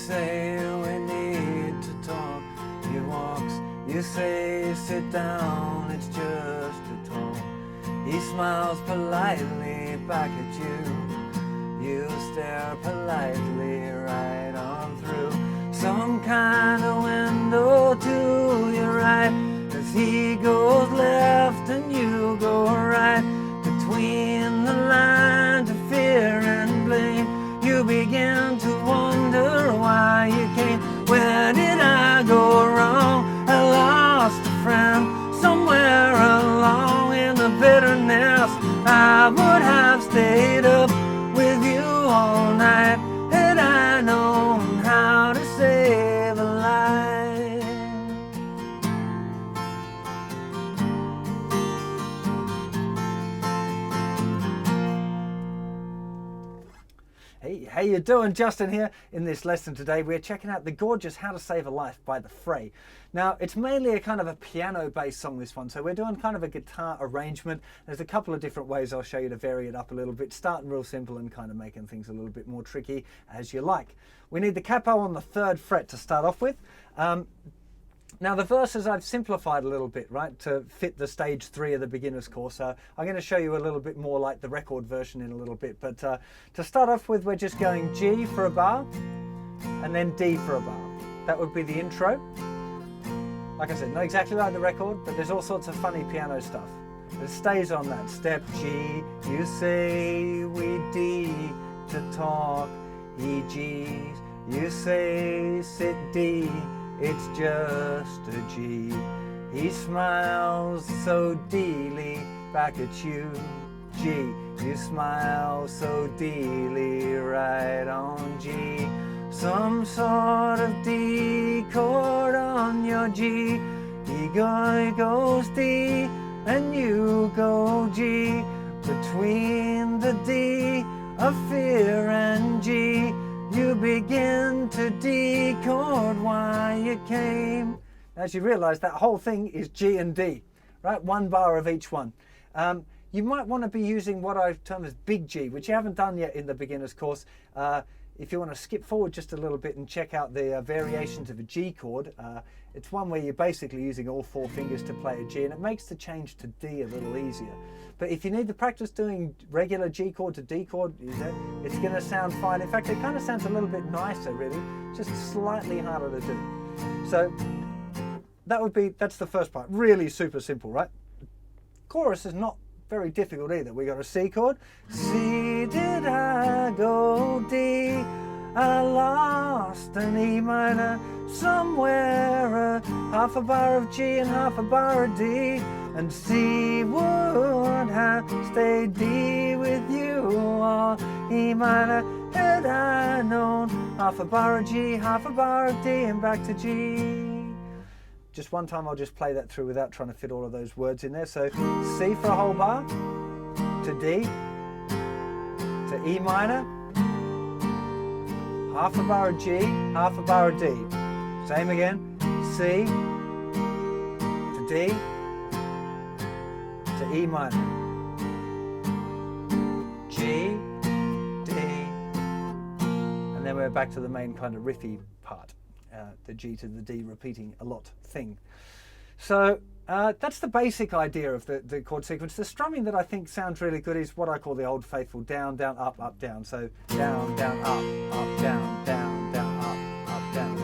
say we need to talk. He walks, you say sit down, it's just a talk. He smiles politely back at you. You stare politely right on through some kind of window to your right, as he goes left and you go right. Between the lines of fear and blame, you begin to wonder why you came. Where did I go wrong? I lost a friend somewhere along in the bitterness. I would have stayed up with you all night had I known how to save a life. Hey, how you doing? Justin here. In this lesson today we're checking out the gorgeous How to Save a Life by the Fray. Now it's mainly a kind of a piano based song, this one, so we're doing kind of a guitar arrangement. There's a couple of different ways I'll show you to vary it up a little bit, starting real simple and kind of making things a little bit more tricky as you like. We need the capo on the 3rd fret to start off with. Now the verses I've simplified a little bit, right, to fit the stage 3 of the beginner's course. I'm going to show you a little bit more like the record version in a little bit, but to start off with we're just going G for a bar and then D for a bar. That would be the intro. Like I said, not exactly like the record, but there's all sorts of funny piano stuff. It stays on that. Step G, you say we D to talk, E G's, you say sit D, it's just a G. He smiles so deely back at you. G, you smile so deely right on G. Some sort of D chord on your G. He goes D and you go G. Between the D of fear and G, you begin to D chord why you came. As you realize, that whole thing is G and D, right? One bar of each one. You might want to be using what I've termed as big G, which you haven't done yet in the beginner's course. If you want to skip forward just a little bit and check out the variations of a G chord, it's one where you're basically using all 4 fingers to play a G, and it makes the change to D a little easier. But if you need to practice doing regular G chord to D chord, it's going to sound fine. In fact, it kind of sounds a little bit nicer, really, just slightly harder to do. So that's the first part. Really super simple, right? Chorus is not very difficult either. We got a C chord. C, did I go D? I lost an E minor somewhere, half a bar of G and half a bar of D, and C would have stayed D with you, or E minor had I known, half a bar of G, half a bar of D, and back to G. Just one time I'll just play that through without trying to fit all of those words in there. So C for a whole bar, to D, to E minor, half a bar of G, half a bar of D. Same again, C, to D, to E minor, G, D, and then we're back to the main kind of riffy part. The G to the D repeating a lot thing. So that's the basic idea of the chord sequence. The strumming that I think sounds really good is what I call the old faithful down, down, up, down. So down, down, up, down, down, down, up, down.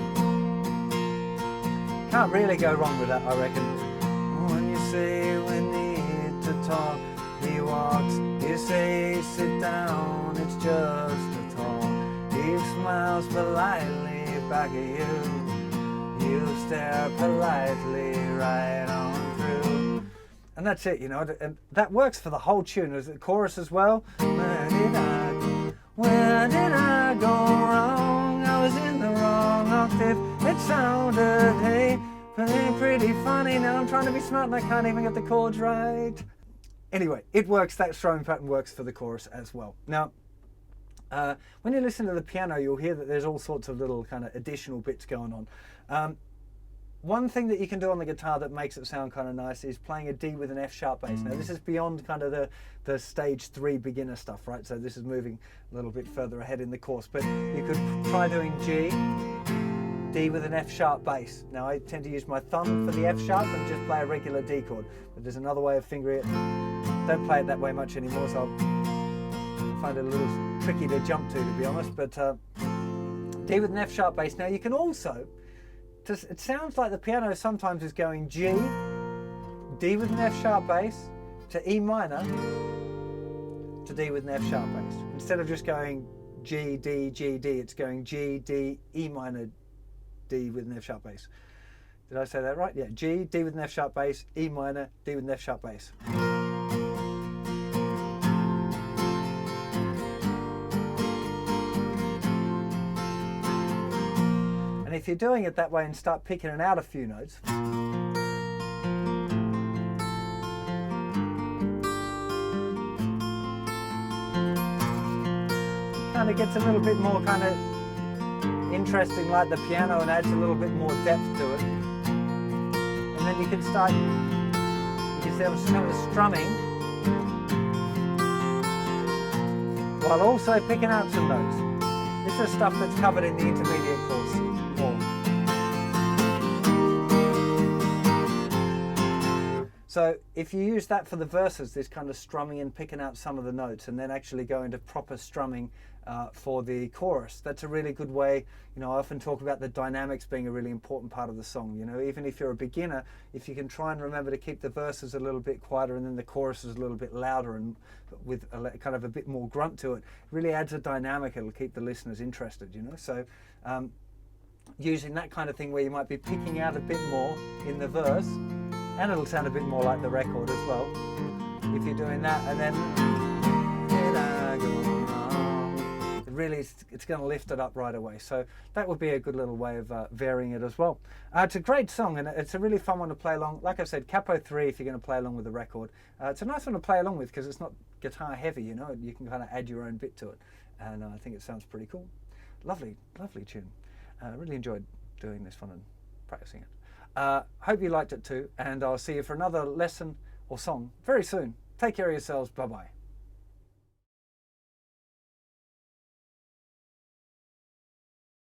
Can't really go wrong with that, I reckon. When you say we need to talk, he walks, you say sit down, it's just a talk. He smiles politely back at you, you stare politely right on through, and that's it, you know, and that works for the whole tune as the chorus as well. Where did I go wrong? I was in the wrong octave. It sounded, hey, pretty funny. Now I'm trying to be smart and I can't even get the chords right. Anyway, it works. That strumming pattern works for the chorus as well. Now, when you listen to the piano, you'll hear that there's all sorts of little kind of additional bits going on. One thing that you can do on the guitar that makes it sound kind of nice is playing a D with an F sharp bass. Now this is beyond kind of the stage 3 beginner stuff, right? So this is moving a little bit further ahead in the course, but you could try doing G, D with an F sharp bass. Now I tend to use my thumb for the F sharp and just play a regular D chord, but there's another way of fingering it. Don't play it that way much anymore, so I find it a little tricky to jump to be honest, but D with an F sharp bass. Now you can also, it sounds like the piano sometimes is going G, D with an F sharp bass, to E minor, to D with an F sharp bass. Instead of just going G, D, G, D, it's going G, D, E minor, D with an F sharp bass. Did I say that right? Yeah, G, D with an F sharp bass, E minor, D with an F sharp bass. And if you're doing it that way and start picking it out a few notes, kind of gets a little bit more kind of interesting like the piano and adds a little bit more depth to it. And then you can start, you can see I'm kind of strumming while also picking out some notes. This is stuff that's covered in the intermediate course more. So if you use that for the verses, this kind of strumming and picking out some of the notes and then actually go into proper strumming for the chorus, that's a really good way. You know, I often talk about the dynamics being a really important part of the song. You know, even if you're a beginner, if you can try and remember to keep the verses a little bit quieter and then the chorus is a little bit louder and with kind of a bit more grunt to it, really adds a dynamic. It'll keep the listeners interested, you know. So using that kind of thing where you might be picking out a bit more in the verse, and it'll sound a bit more like the record as well if you're doing that, and then really it's going to lift it up right away. So that would be a good little way of varying it as well. It's a great song and it's a really fun one to play along. Like I said, capo 3 if you're going to play along with the record. It's a nice one to play along with because it's not guitar heavy, you know, you can kind of add your own bit to it, and I think it sounds pretty cool. Lovely, lovely tune. Really enjoyed doing this one and practicing it. Hope you liked it too, and I'll see you for another lesson or song very soon. Take care of yourselves. Bye bye.